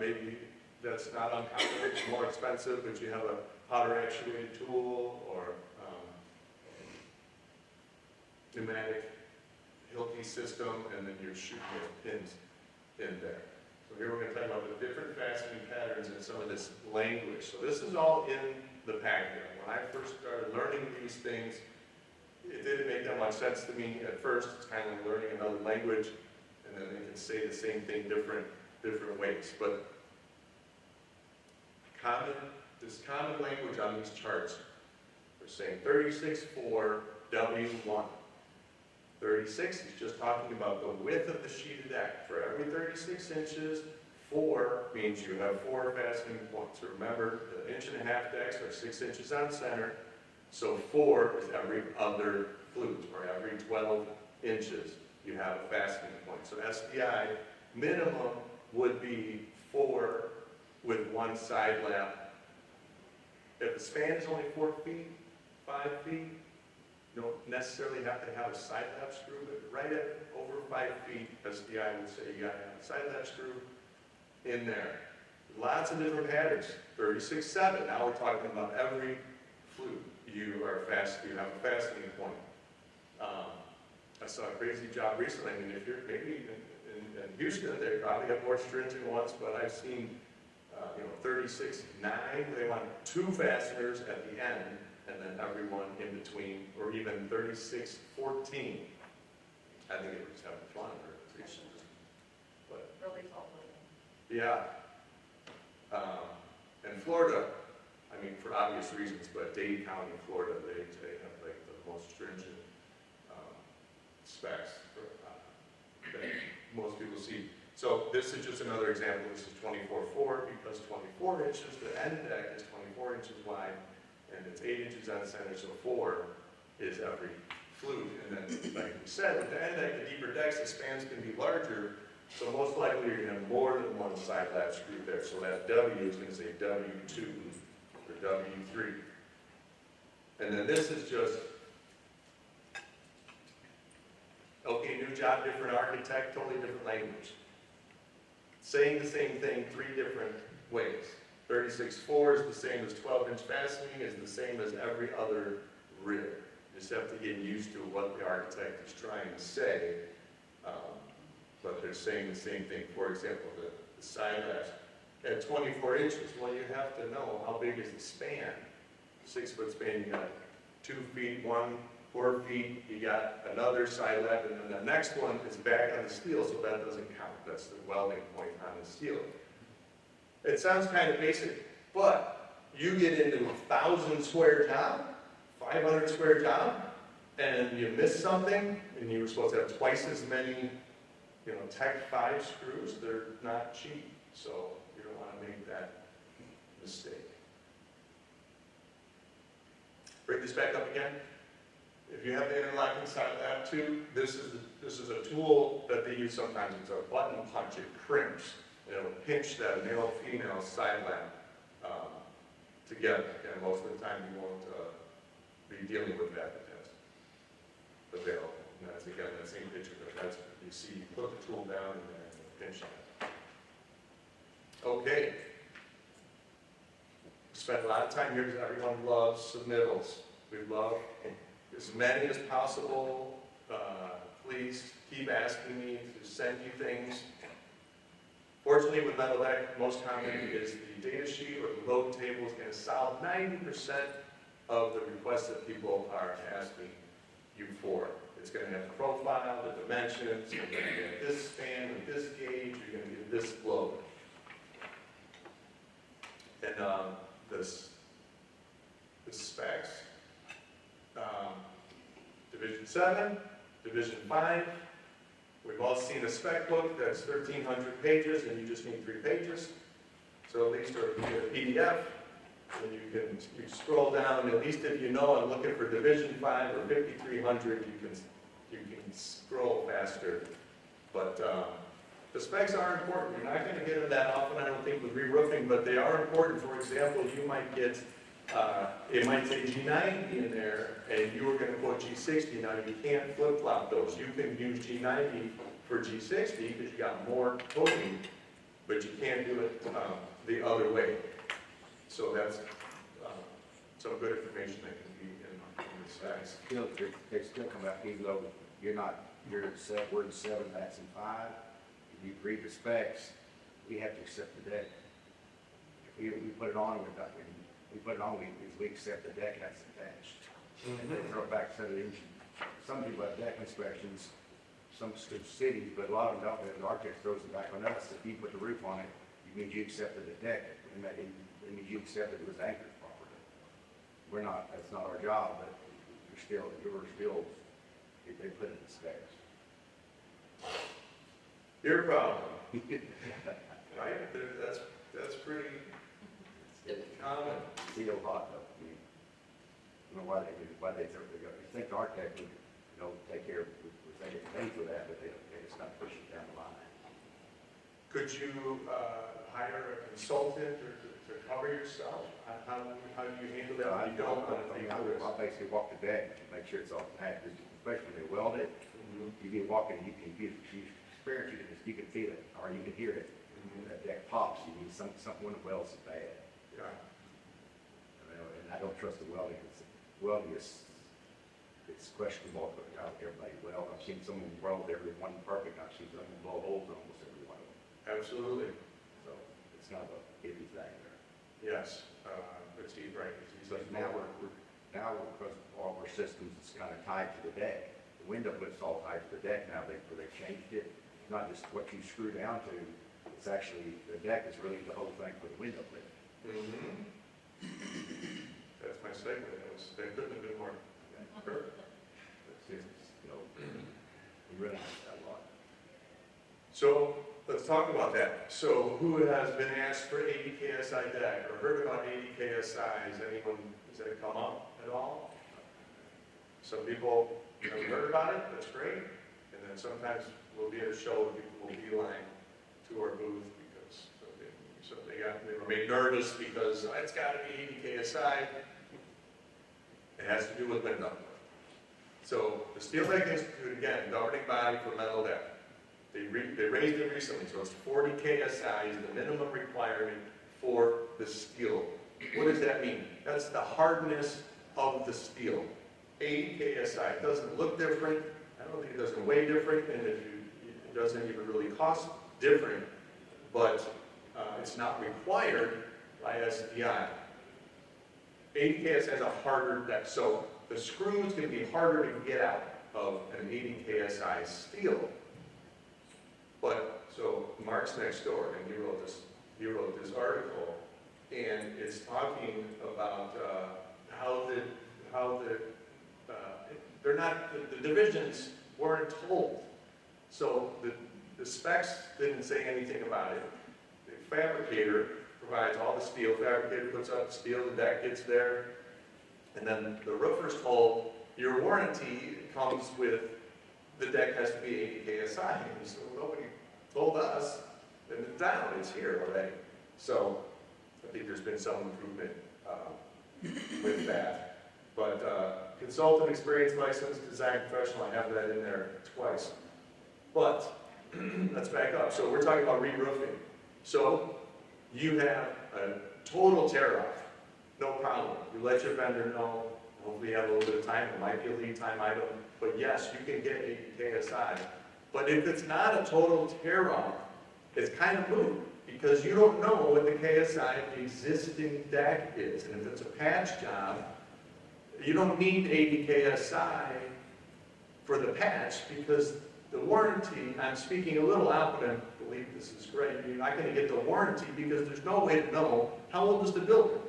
maybe that's not uncommon. It's more expensive, but you have a powder actuated tool or pneumatic Hilti system, and then you're shooting those pins in there. So here we're going to talk about the different fastening patterns and some of this language. So this is all in the packet. When I first started learning these things, it didn't make that much sense to me at first. It's kind of like learning another language, and then they can say the same thing different ways. But this common language on these charts, we're saying 36.4 W1. 36 is just talking about the width of the sheet of deck. For every 36 inches, 4 means you have 4 fastening points. Remember, the 1.5 decks are 6 inches on center, so 4 is every other flute, or every 12 inches you have a fastening point. So SDI minimum would be 4 with 1 side lap. If the span is only 4 feet, 5 feet, you don't necessarily have to have a side lap screw, but right at over 5 feet, SDI would say you got to have a side lap screw in there. Lots of different patterns. 36.7. Now we're talking about every flute. You have a fastening point. I saw a crazy job recently. I mean, if you're maybe in Houston, they probably have more stringent ones, but I've seen 36.9. They want 2 fasteners at the end, and then everyone in between, or even 36.14. I think it was having fun. But Really tall building. yeah. In Florida, I mean, for obvious reasons, but Dade County, Florida, they have like the most stringent specs for, that most people see. So this is just another example. This is 24/4 because 24 inches, the end deck is 24 inches wide, and it's 8 inches on the center, so 4 is every flute. And then, like we said, with the end deck, the deeper decks, the spans can be larger, so most likely you're going to have more than one side lap screw there. So that W is going to say W2 or W3. And then this is just, okay, new job, different architect, totally different language. Saying the same thing 3 different ways. 36/4 is the same as 12-inch fastening, is the same as every other rib. You just have to get used to what the architect is trying to say, but they're saying the same thing. For example, the side laps at 24 inches, well, you have to know how big is the span. 6-foot span, you got 2 feet, 4 feet, you got another side lap, and then the next one is back on the steel, so that doesn't count. That's the welding point on the steel. It sounds kind of basic, but you get into a 1,000 square job, 500 square job, and you miss something, and you were supposed to have twice as many, Tech 5 screws. They're not cheap, so you don't want to make that mistake. Bring this back up again. If you have the interlocking side lap too, this is a tool that they use sometimes. It's a button punch. It crimps. It'll pinch that male-female side lap together. And most of the time you won't be dealing with that. But available. And that's again that same picture, but that's what you see. You put the tool down in there and pinch that. Okay. Spend a lot of time here because everyone loves submittals. We love as many as possible. Please keep asking me to send you things. Fortunately, with metal deck, most common is the data sheet or the load table is going to solve 90% of the requests that people are asking you for. It's going to have the profile, the dimensions, you're going to get this span with this gauge, you're going to get this load. And the specs, Division 7, Division 5, we've all seen a spec book that's 1,300 pages and you just need 3 pages. So at least, or you get a PDF, and you scroll down, at least if you know I'm looking for Division 5 or 5,300, you can scroll faster. But the specs are important. You're not going to get them that often, I don't think, with re-roofing, but they are important. For example, you might get, it might say G90 in there, and you were going to put G60. Now, you can't flip-flop those. You can use G90 for G60 because you got more coating, but you can't do it the other way. So that's some good information that can be in the specs. Still, they still come out, even though we're in 7, that's in 5. If you read the specs, we have to accept the deck. We put it on, we accept the deck that's attached. And they throw it back to the engine. Some people have deck inspections, some cities, but a lot of them don't. The architect throws it back on us. If you put the roof on it, it means you accepted the deck. It means you accepted it was anchored properly. We're not, that's not our job, but you're still, if they put it in the specs. Your problem. Right? That's pretty common. Steel hot though. I mean, I don't know why they throw it. You think the architect would, take care of, they get paid for that, but they just not push it down the line. Could you hire a consultant or to cover yourself? How do you handle that? You don't want to take the risk. I basically walk the deck to make sure it's all packed, especially when they weld it. You be walking, you can experience it, you can feel it, or you can hear it. That deck pops, you need something when the welds is bad. Yeah. And I don't trust the welding. Welding is, it's questionable, but how everybody weld. I've seen someone weld every one perfect. I've seen someone blow holes in almost every one of them. Absolutely. So it's not a iffy thing there. Yes. But Steve, right? But now because all our systems is kind of tied to the deck. The window lift's all tied to the deck now. They've changed it. It's not just what you screw down to. It's actually, the deck is really the whole thing for the window lift. my segue. That couldn't have been more perfect. But since, you know, we realize that a lot. So let's talk about that. So who has been asked for 80 KSI deck or heard about 80 KSI? Has that come up at all? Some people have heard about it, that's great. And then sometimes we'll be at a show and people will beeline to our booth because they were made nervous because it's got to be 80 KSI. It has to do with window. So the Steel Deck Institute, again, governing body for metal deck. They raised it recently, so it's 40 KSI is the minimum requirement for the steel. What does that mean? That's the hardness of the steel. 80 KSI. It doesn't look different. I don't think it doesn't weigh different, and it doesn't even really cost different, but it's not required by SDI. 80 KSI is a harder deck, so the screws can be harder to get out of an 80 KSI steel. But, so Mark's next door, and he wrote this article, and it's talking about the divisions weren't told. So the specs didn't say anything about it. The fabricator provides all the steel, fabricator puts up the steel, the deck gets there, and then the roofer's told, your warranty comes with, the deck has to be 80 KSI. And so nobody told us, and it's down, it's here already. So I think there's been some improvement with that. But consultant, experience, licensed, design professional, I have that in there twice. But let's back up. So we're talking about re-roofing. So you have a total tear-off, no problem. You let your vendor know. Hopefully you have a little bit of time. It might be a lead time item. But yes, you can get 80 KSI. But if it's not a total tear-off, it's kind of moot because you don't know what the KSI of the existing deck is. And if it's a patch job, you don't need 80 KSI for the patch because the warranty, I'm speaking a little out, but I believe this is great. You're not going to get the warranty because there's no way to know how old is the building.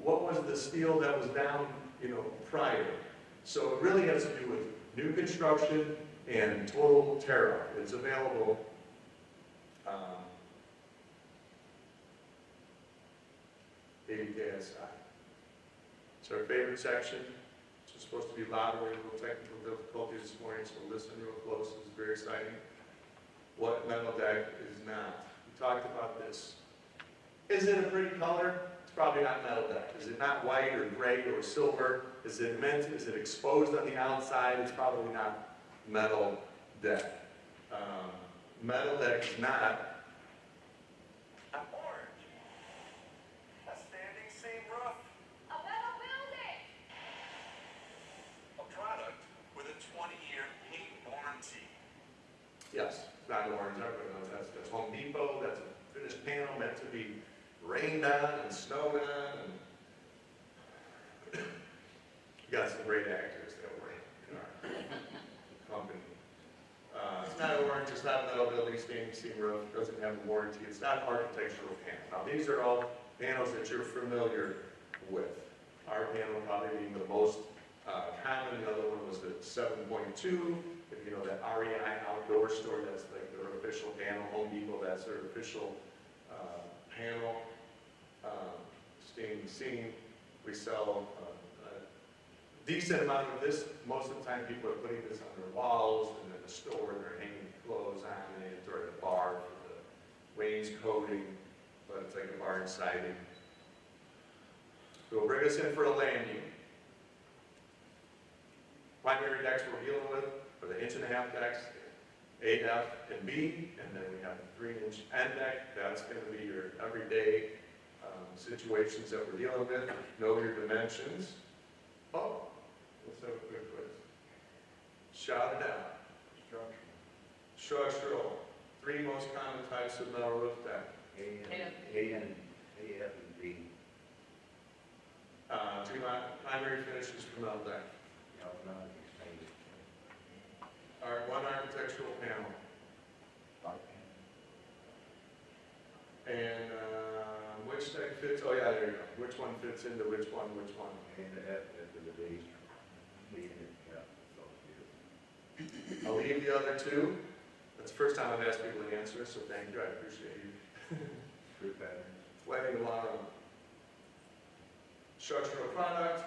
What was the steel that was down, prior? So it really has to do with new construction and total tear-off. It's available. KSI. It's our favorite section. It's supposed to be loud. We have a little technical difficulty this morning, so listen real close. It's very exciting. What metal deck is not. We talked about this. Is it a pretty color? It's probably not metal deck. Is it not white or gray or silver? Is it mint? Is it exposed on the outside? It's probably not metal deck. Metal deck is not Orange. A standing seam roof. A metal building. A product with a 20-year paint warranty. yes, not orange. Everybody knows that's Home Depot. That's a finished panel meant to be rained on and snowed on. And you got some great actors that were in our company. It's not orange. It's not metal building, standing seam roof. It doesn't have a warranty. It's not architectural panel. Now these are all panels that you're familiar with. Our panel probably being the most common. The other one was the 7.2. If you know that REI outdoor store, that's like their official panel. Home Depot, that's their official panel. Standing seam. We sell a decent amount of this. Most of the time people are putting this on their walls and in the store they're hanging clothes on it or at a bar for the wainscoting, but it's like a barn siding. So bring us in for a landing. Primary decks we're dealing with are the 1.5 decks, A, F, and B, and then we have the 3-inch end deck. That's going to be your everyday situations that we're dealing with. Know your dimensions. Oh, let's have a quick quiz. Shout it out. Structural. 3 most common types of metal roof deck. A and B. 2 primary finishes for metal deck. One architectural panel. And which deck fits, oh yeah, there you go. Which one fits into which one, which one? And the F and the D. D and yeah, that's all it is. I'll leave the other two. That's the first time I've asked people to answer, so thank you, I appreciate you. Screw patterns. Flagging along. Structural product,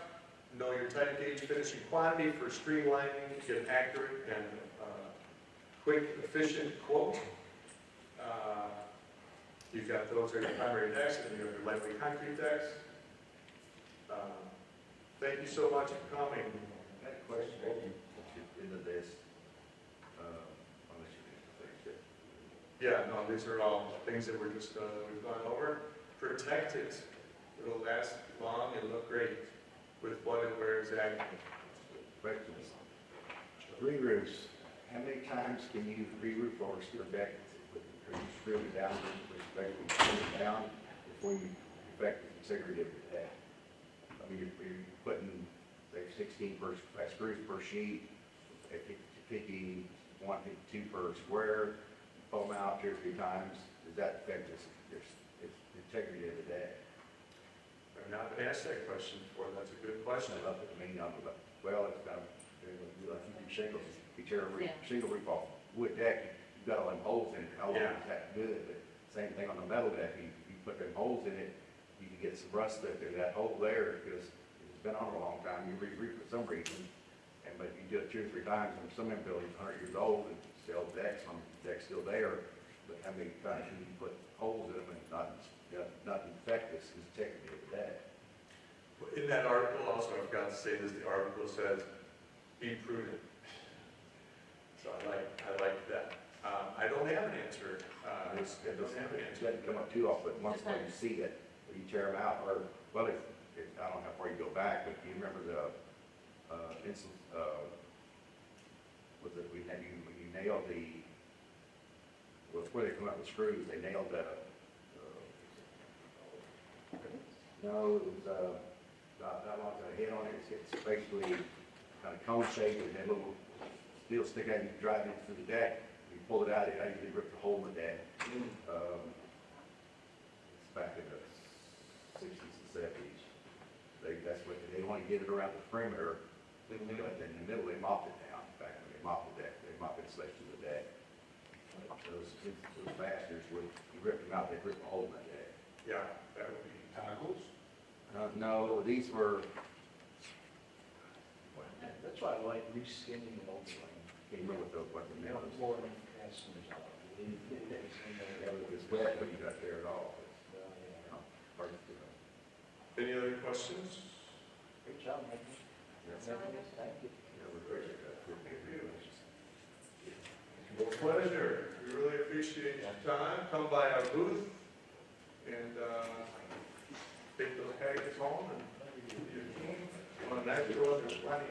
know your type gauge finishing quantity for streamlining, get an accurate and quick, efficient quote. You've got those are your primary decks, and you have your lightweight concrete decks. Thank you so much for coming. I had a question into this, unless you fix it. Yeah, no, these are all things that we're just, we've gone over. Protect it. It'll last long and look great with what and where exactly. Questions? Re-roofs, how many times can you re-roof or still deck? Are you screwing it down, basically screw it down before you effect the integrity of your deck? I mean, you're putting, say, 16 screws per sheet, 51, 52 per square, pull them out 2 or 3 times. Does that affect the integrity of the deck? I've not been asked that question before. That's a good question. Well, it's kind of, like you do shingles, you tear a shingle roof off wood deck, you've got all them holes in it, how long is that good? But same thing on the metal deck, you put them holes in it, you can get some rust stuck through that hole there, because it's been on a long time, you re-roof for some reason, but you do it 2 or 3 times, and some of them buildings are 100 years old, and still decks, some decks still there, but how many times can you put holes in them and not infect this integrity of the deck? In that article, also, I forgot to say this, the article says, be prudent. So I like that. I don't have an answer. I don't have an It answer. doesn't come up too often, but once you see it, or you tear them out, or, well, if I don't know how far you go back, but do you remember the, instance, was it, when you nailed the, well, it's where they come out with screws, they nailed the, no, it was, that long got a head on it, it's basically kind of cone shaped, and that little steel stick out, you drive it through the deck, you pull it out, it actually ripped a hole in the deck. It's back in the 60s and 70s. That's what, they want to get it around the perimeter, but in the middle, they mopped it down. Back when they mopped the deck, they mopped insulation of the deck. Those bastards, would you rip them out, they'd rip a hole in the deck. Yeah, that would be toggles. No, these were, That's why I like reskinning and overlaying. can't remember what the name was. More than casters out. Yeah, but it's wet when you got there at all. It's hard to do. Any other questions? Great job, Michael. Thank you. Yeah, we're great at that. Well, pleasure. We really appreciate your time. Come by our booth and take those haggis home and your team. On that, there was plenty.